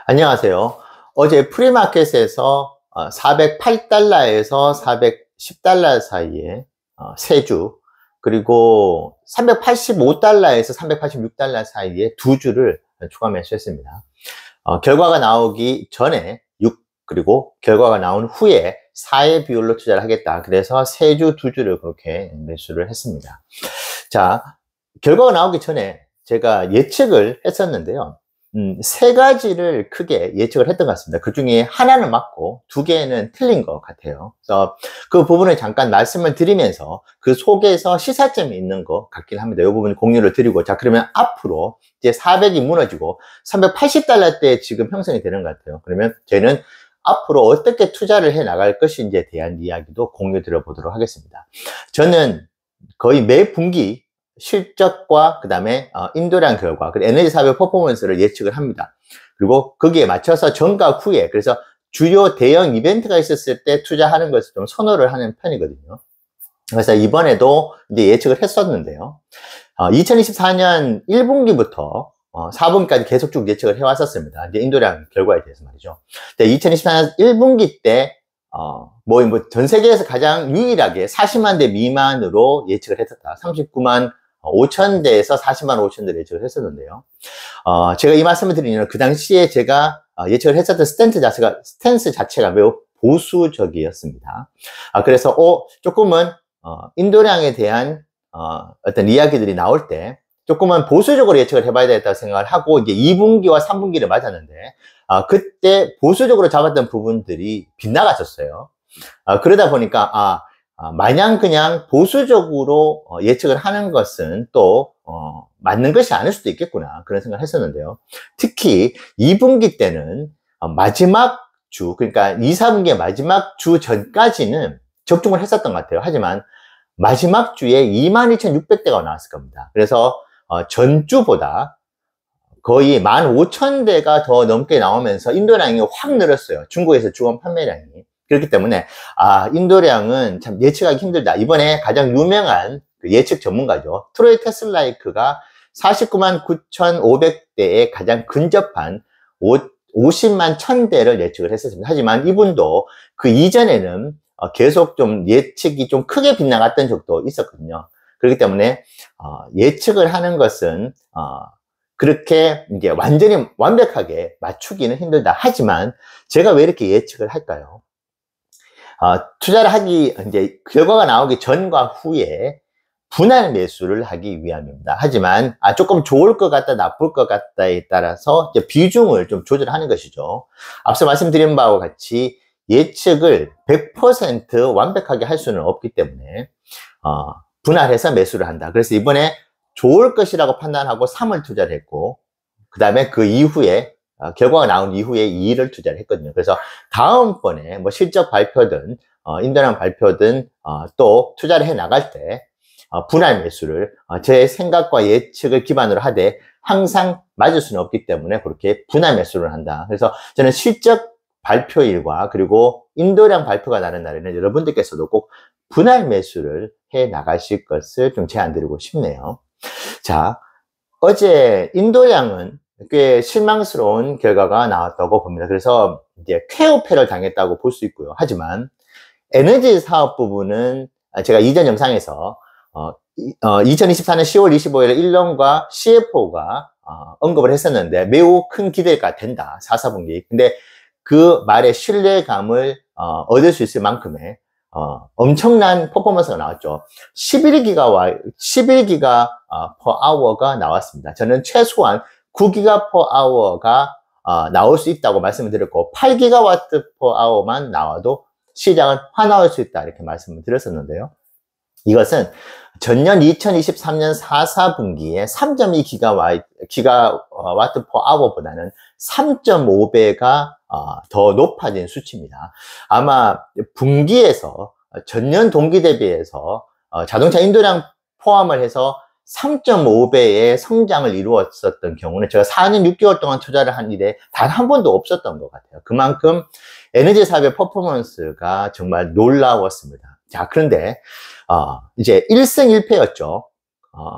안녕하세요. 어제 프리마켓에서 408달러에서 410달러 사이에 세 주, 그리고 385달러에서 386달러 사이에 두 주를 추가 매수했습니다. 결과가 나오기 전에 6, 그리고 결과가 나온 후에 4의 비율로 투자를 하겠다. 그래서 세 주, 두 주를 그렇게 매수를 했습니다. 자, 결과가 나오기 전에 제가 예측을 했었는데요. 세 가지를 크게 예측을 했던 것 같습니다. 그 중에 하나는 맞고 두 개는 틀린 것 같아요. 그래서 그 부분을 잠깐 말씀을 드리면서 그 속에서 시사점이 있는 것 같긴 합니다. 이 부분 공유를 드리고, 자, 그러면 앞으로 이제 400이 무너지고 380달러대에 지금 형성이 되는 것 같아요. 그러면 저희는 앞으로 어떻게 투자를 해 나갈 것인지에 대한 이야기도 공유 드려보도록 하겠습니다. 저는 거의 매 분기 실적과 그 다음에 인도량 결과, 그리고 에너지 사업의 퍼포먼스를 예측을 합니다. 그리고 거기에 맞춰서 전과 후에, 그래서 주요 대형 이벤트가 있었을 때 투자하는 것을 좀 선호를 하는 편이거든요. 그래서 이번에도 이제 예측을 했었는데요. 2024년 1분기부터 4분기까지 계속 쭉 예측을 해왔었습니다. 이제 인도량 결과에 대해서 말이죠. 2024년 1분기 때 전 세계에서 가장 유일하게 40만 대 미만으로 예측을 했었다. 39만 5천 대에서 40만 5천 대를 예측을 했었는데요. 제가 이 말씀을 드리는 이유는 그 당시에 제가 예측을 했었던 스탠스 자체가 매우 보수적이었습니다. 그래서 조금은 인도량에 대한 어떤 이야기들이 나올 때 조금은 보수적으로 예측을 해봐야 되겠다고 생각을 하고, 이제 2분기와 3분기를 맞았는데 그때 보수적으로 잡았던 부분들이 빗나갔었어요. 그러다 보니까 마냥 그냥 보수적으로 예측을 하는 것은 또 맞는 것이 아닐 수도 있겠구나, 그런 생각을 했었는데요. 특히 2분기 때는 마지막 주, 그러니까 2, 4분기의 마지막 주 전까지는 적중을 했었던 것 같아요. 하지만 마지막 주에 22,600대가 나왔을 겁니다. 그래서 전주보다 거의 15,000대가 더 넘게 나오면서 인도량이 확 늘었어요. 중국에서 주원 판매량이. 그렇기 때문에 인도량은 참 예측하기 힘들다. 이번에 가장 유명한 그 예측 전문가죠, 트로이 테슬라이크가 49만 9,500대에 가장 근접한 50만 1,000대를 예측을 했었습니다. 하지만 이분도 그 이전에는 계속 좀 예측이 좀 크게 빗나갔던 적도 있었거든요. 그렇기 때문에 예측을 하는 것은 그렇게 이제 완전히 완벽하게 맞추기는 힘들다. 하지만 제가 왜 이렇게 예측을 할까요? 투자를 하기, 이제 결과가 나오기 전과 후에 분할 매수를 하기 위함입니다. 하지만 조금 좋을 것 같다, 나쁠 것 같다에 따라서 이제 비중을 좀 조절하는 것이죠. 앞서 말씀드린 바와 같이 예측을 100% 완벽하게 할 수는 없기 때문에 분할해서 매수를 한다. 그래서 이번에 좋을 것이라고 판단하고 3을 투자를 했고, 그 다음에 그 이후에 결과가 나온 이후에 2를 투자를 했거든요. 그래서 다음번에 뭐 실적 발표든 인도량 발표든 또 투자를 해 나갈 때 분할 매수를 제 생각과 예측을 기반으로 하되 항상 맞을 수는 없기 때문에 그렇게 분할 매수를 한다. 그래서 저는 실적 발표일과 그리고 인도량 발표가 나는 날에는 여러분들께서도 꼭 분할 매수를 해 나가실 것을 좀 제안드리고 싶네요. 자, 어제 인도량은 꽤 실망스러운 결과가 나왔다고 봅니다. 그래서 이제 쾌호패를 당했다고 볼 수 있고요. 하지만 에너지 사업 부분은 제가 이전 영상에서 2024년 10월 25일에 일론과 CFO가 언급을 했었는데 매우 큰 기대가 된다, 4, 4분기. 근데 그 말의 신뢰감을 얻을 수 있을 만큼의 엄청난 퍼포먼스가 나왔죠. 11기가 per hour가 나왔습니다. 저는 최소한 9기가 per hour가 나올 수 있다고 말씀을 드렸고, 8기가와트 per hour만 나와도 시장은 화나올 수 있다, 이렇게 말씀을 드렸었는데요. 이것은 전년 2023년 4, 4분기에 3.2기가와트 per hour보다는 3.5배가 더 높아진 수치입니다. 아마 분기에서 전년 동기 대비해서 자동차 인도량 포함을 해서 3.5배의 성장을 이루었었던 경우는 제가 4년 6개월 동안 투자를 한 일에 단 한 번도 없었던 것 같아요. 그만큼 에너지 사업의 퍼포먼스가 정말 놀라웠습니다. 자, 그런데 이제 1승 1패였죠.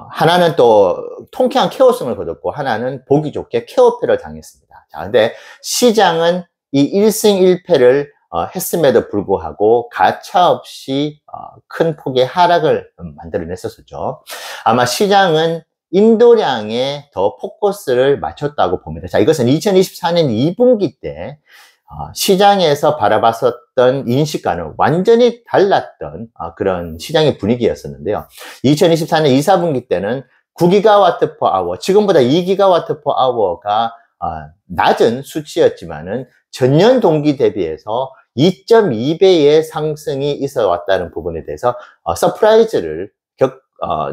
하나는 또 통쾌한 케어성을 거뒀고 하나는 보기 좋게 케어패를 당했습니다. 자, 근데 시장은 이 1승 1패를 했음에도 불구하고 가차없이 큰 폭의 하락을 만들어냈었죠. 아마 시장은 인도량에 더 포커스를 맞췄다고 봅니다. 자, 이것은 2024년 2분기 때 시장에서 바라봤었던 인식과는 완전히 달랐던 그런 시장의 분위기였었는데요. 2024년 2, 4분기 때는 9GWh, 지금보다 2GWh가 낮은 수치였지만은 전년 동기 대비해서 2.2배의 상승이 있어 왔다는 부분에 대해서 서프라이즈를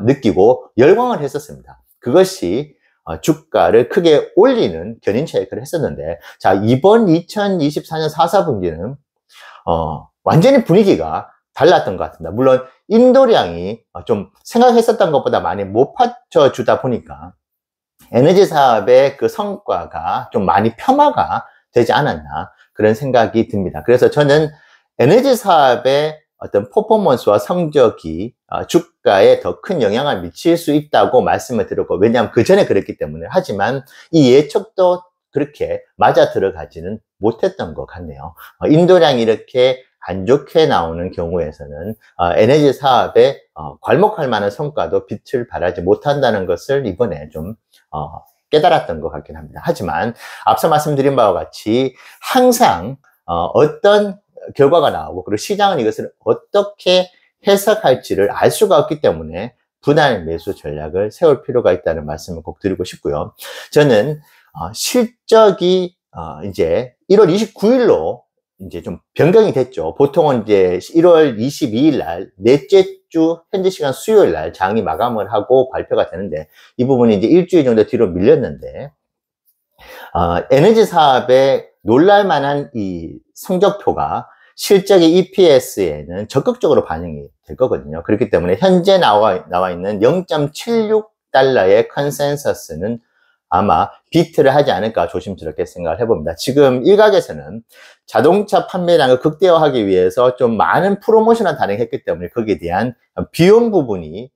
느끼고 열광을 했었습니다. 그것이 주가를 크게 올리는 견인 차익을 했었는데, 자, 이번 2024년 4, 4분기는 완전히 분위기가 달랐던 것 같습니다. 물론 인도량이 좀 생각했었던 것보다 많이 못 받쳐주다 보니까 에너지 사업의 그 성과가 좀 많이 폄하가 되지 않았나 그런 생각이 듭니다. 그래서 저는 에너지 사업의 어떤 퍼포먼스와 성적이 주가에 더 큰 영향을 미칠 수 있다고 말씀을 드렸고, 왜냐하면 그 전에 그랬기 때문에. 하지만 이 예측도 그렇게 맞아 들어가지는 못했던 것 같네요. 인도량이 이렇게 안 좋게 나오는 경우에서는 에너지 사업에 괄목할 만한 성과도 빛을 발하지 못한다는 것을 이번에 좀 깨달았던 것 같긴 합니다. 하지만 앞서 말씀드린 바와 같이 항상 어떤 결과가 나오고, 그리고 시장은 이것을 어떻게 해석할지를 알 수가 없기 때문에 분할 매수 전략을 세울 필요가 있다는 말씀을 꼭 드리고 싶고요. 저는 실적이 이제 1월 29일로 이제 좀 변경이 됐죠. 보통은 이제 1월 22일 날, 넷째 주 현지 시간 수요일 날 장이 마감을 하고 발표가 되는데, 이 부분이 이제 일주일 정도 뒤로 밀렸는데, 에너지 사업에 놀랄만한 이 성적표가 실적의 EPS에는 적극적으로 반영이 될 거거든요. 그렇기 때문에 현재 나와 있는 0.76달러의 컨센서스는 아마 비트를 하지 않을까 조심스럽게 생각을 해봅니다. 지금 일각에서는 자동차 판매량을 극대화하기 위해서 좀 많은 프로모션을 단행했기 때문에 거기에 대한 비용 부분이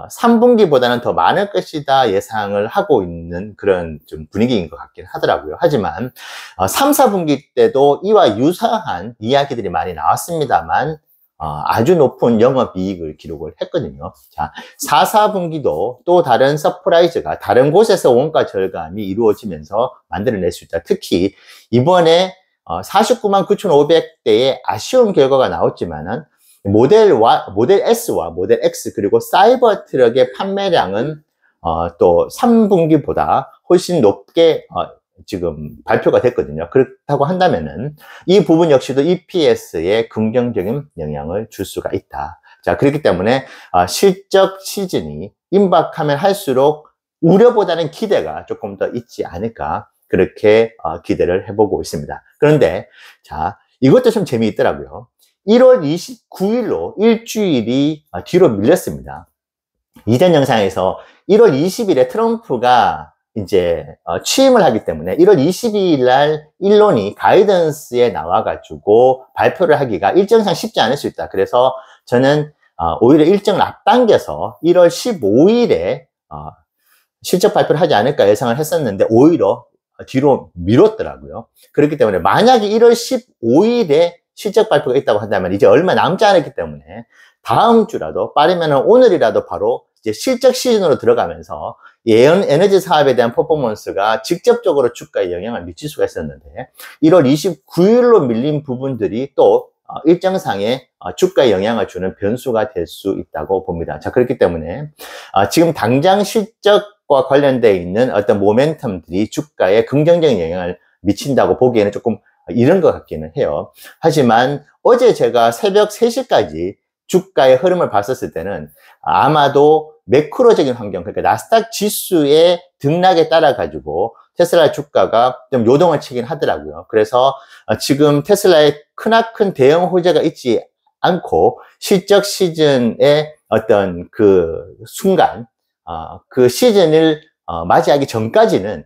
3분기보다는 더 많을 것이다 예상을 하고 있는 그런 좀 분위기인 것 같긴 하더라고요. 하지만 3, 4분기 때도 이와 유사한 이야기들이 많이 나왔습니다만 아주 높은 영업이익을 기록을 했거든요. 자, 4, 4분기도 또 다른 서프라이즈가 다른 곳에서 원가 절감이 이루어지면서 만들어낼 수 있다. 특히 이번에 49만 9,500대의 아쉬운 결과가 나왔지만은 모델 S와 모델 X 그리고 사이버 트럭의 판매량은 또 3분기보다 훨씬 높게 지금 발표가 됐거든요. 그렇다고 한다면은 이 부분 역시도 EPS에 긍정적인 영향을 줄 수가 있다. 자, 그렇기 때문에 실적 시즌이 임박하면 할수록 우려보다는 기대가 조금 더 있지 않을까, 그렇게 기대를 해보고 있습니다. 그런데 자, 이것도 좀 재미있더라고요. 1월 29일로 일주일이 뒤로 밀렸습니다. 이전 영상에서 1월 20일에 트럼프가 이제 취임을 하기 때문에 1월 22일 날 일론이 가이던스에 나와가지고 발표를 하기가 일정상 쉽지 않을 수 있다. 그래서 저는 오히려 일정을 앞당겨서 1월 15일에 실적 발표를 하지 않을까 예상을 했었는데 오히려 뒤로 미뤘더라고요. 그렇기 때문에 만약에 1월 15일에 실적 발표가 있다고 한다면 이제 얼마 남지 않았기 때문에 다음 주라도, 빠르면 오늘이라도 바로 이제 실적 시즌으로 들어가면서 에너지 사업에 대한 퍼포먼스가 직접적으로 주가에 영향을 미칠 수가 있었는데 1월 29일로 밀린 부분들이 또 일정상의 주가에 영향을 주는 변수가 될 수 있다고 봅니다. 자, 그렇기 때문에 지금 당장 실적과 관련되어 있는 어떤 모멘텀들이 주가에 긍정적인 영향을 미친다고 보기에는 조금 이런 것 같기는 해요. 하지만 어제 제가 새벽 3시까지 주가의 흐름을 봤었을 때는 아마도 매크로적인 환경, 그러니까 나스닥 지수의 등락에 따라 가지고 테슬라 주가가 좀 요동을 치긴 하더라고요. 그래서 지금 테슬라에 크나큰 대형 호재가 있지 않고 실적 시즌의 어떤 그 순간, 그 시즌을 맞이하기 전까지는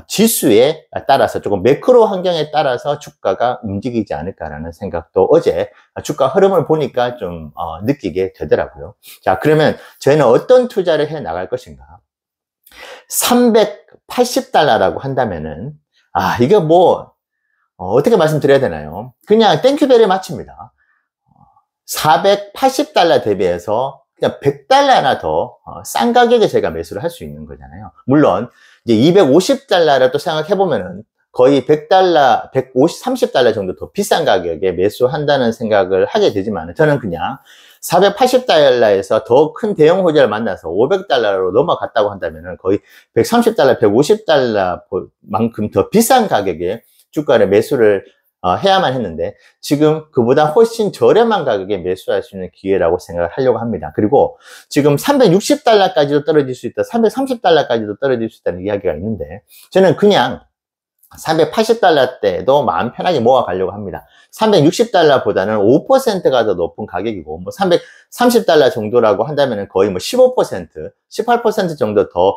지수에 따라서 조금 매크로 환경에 따라서 주가가 움직이지 않을까라는 생각도 어제 주가 흐름을 보니까 좀 느끼게 되더라고요. 자, 그러면 저희는 어떤 투자를 해 나갈 것인가? 380달러라고 한다면은 이거 뭐 어떻게 말씀드려야 되나요? 그냥 땡큐벨에 맞춥니다. 480달러 대비해서 그냥 100달러나 더 싼 가격에 제가 매수를 할 수 있는 거잖아요. 물론 이제 250달러를 또 생각해보면은 거의 100달러, 30달러 정도 더 비싼 가격에 매수한다는 생각을 하게 되지만 저는 그냥 480달러에서 더 큰 대형 호재를 만나서 500달러로 넘어갔다고 한다면은 거의 130달러, 150달러만큼 더 비싼 가격에 주가를 매수를 해야만 했는데 지금 그보다 훨씬 저렴한 가격에 매수할 수 있는 기회라고 생각을 하려고 합니다. 그리고 지금 360달러까지도 떨어질 수 있다, 330달러까지도 떨어질 수 있다는 이야기가 있는데 저는 그냥 380달러대도 마음 편하게 모아가려고 합니다. 360달러보다는 5%가 더 높은 가격이고 뭐 330달러 정도라고 한다면 거의 뭐 15%, 18% 정도 더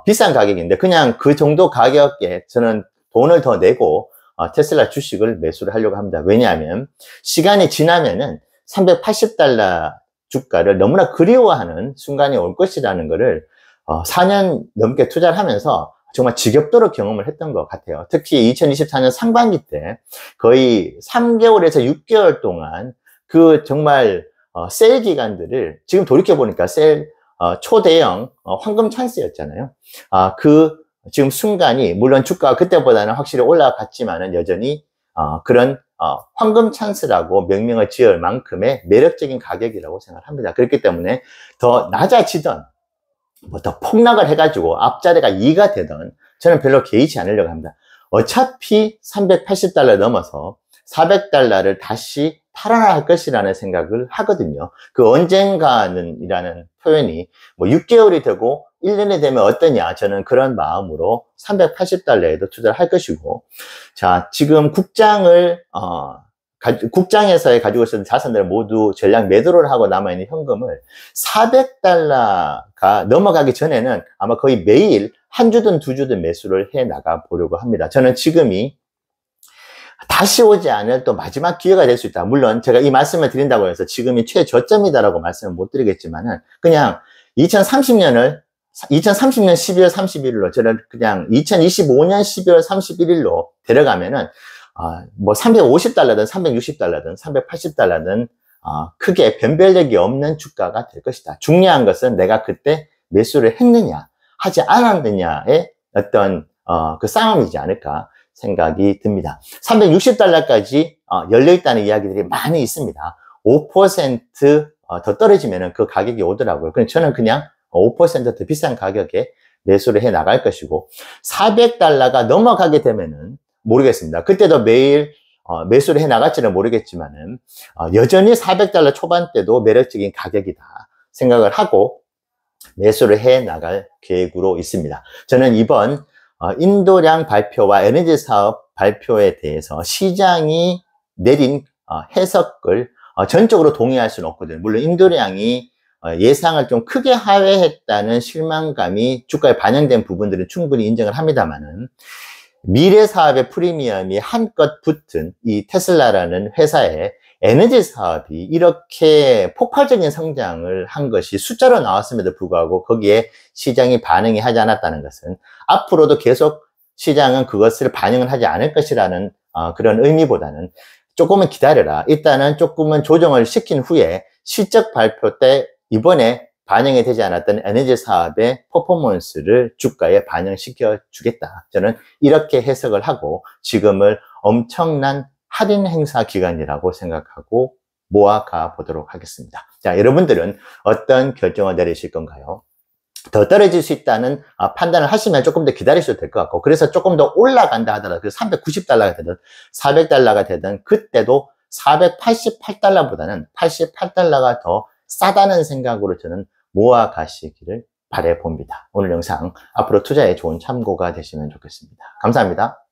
비싼 가격인데 그냥 그 정도 가격에 저는 돈을 더 내고 테슬라 주식을 매수를 하려고 합니다. 왜냐하면 시간이 지나면은 380달러 주가를 너무나 그리워하는 순간이 올 것이라는 것을 4년 넘게 투자를 하면서 정말 지겹도록 경험을 했던 것 같아요. 특히 2024년 상반기 때 거의 3개월에서 6개월 동안 그 정말 세일 기간들을 지금 돌이켜보니까 세일 초대형 황금 찬스였잖아요. 지금 순간이 물론 주가가 그때보다는 확실히 올라갔지만은 여전히 그런 황금 찬스라고 명명을 지을 만큼의 매력적인 가격이라고 생각합니다. 그렇기 때문에 더 낮아지던 뭐 더 폭락을 해가지고 앞자리가 2가 되던 저는 별로 개의치 않으려고 합니다. 어차피 380달러 넘어서 400달러를 다시 탈환할 것이라는 생각을 하거든요. 그 언젠가는 이라는 표현이 뭐 6개월이 되고 1년이 되면 어떠냐, 저는 그런 마음으로 380달러에도 투자를 할 것이고, 자, 지금 국장에서 가지고 있었던 자산들을 모두 전량 매도를 하고 남아있는 현금을 400달러가 넘어가기 전에는 아마 거의 매일 한 주든 두 주든 매수를 해 나가 보려고 합니다. 저는 지금이 다시 오지 않을 또 마지막 기회가 될 수 있다. 물론 제가 이 말씀을 드린다고 해서 지금이 최저점이다라고 말씀을 못 드리겠지만은 그냥 2030년 12월 31일로 저는 그냥 2025년 12월 31일로 데려가면은 뭐 350달러든 360달러든 380달러든 크게 변별력이 없는 주가가 될 것이다. 중요한 것은 내가 그때 매수를 했느냐 하지 않았느냐의 어떤 그 싸움이지 않을까 생각이 듭니다. 360달러까지 열려있다는 이야기들이 많이 있습니다. 5% 더 떨어지면 그 가격이 오더라고요. 그래서 저는 그냥 5% 더 비싼 가격에 매수를 해 나갈 것이고 400달러가 넘어가게 되면은 모르겠습니다. 그때도 매일 매수를 해 나갈지는 모르겠지만은 여전히 400달러 초반대도 매력적인 가격이다 생각을 하고 매수를 해 나갈 계획으로 있습니다. 저는 이번 인도량 발표와 에너지 사업 발표에 대해서 시장이 내린 해석을 전적으로 동의할 수는 없거든요. 물론 인도량이 예상을 좀 크게 하회했다는 실망감이 주가에 반영된 부분들은 충분히 인정을 합니다만은 미래 사업의 프리미엄이 한껏 붙은 이 테슬라라는 회사의 에너지 사업이 이렇게 폭발적인 성장을 한 것이 숫자로 나왔음에도 불구하고 거기에 시장이 반응이 하지 않았다는 것은 앞으로도 계속 시장은 그것을 반영을 하지 않을 것이라는 그런 의미보다는 조금은 기다려라. 일단은 조금은 조정을 시킨 후에 실적 발표 때 이번에 반영이 되지 않았던 에너지 사업의 퍼포먼스를 주가에 반영시켜 주겠다. 저는 이렇게 해석을 하고 지금을 엄청난 할인 행사 기간이라고 생각하고 모아가 보도록 하겠습니다. 자, 여러분들은 어떤 결정을 내리실 건가요? 더 떨어질 수 있다는 판단을 하시면 조금 더 기다리셔도 될 것 같고, 그래서 조금 더 올라간다 하더라도 390달러가 되든 400달러가 되든 그때도 488달러보다는 88달러가 더 싸다는 생각으로 저는 모아 가시기를 바라봅니다. 오늘 영상 앞으로 투자에 좋은 참고가 되시면 좋겠습니다. 감사합니다.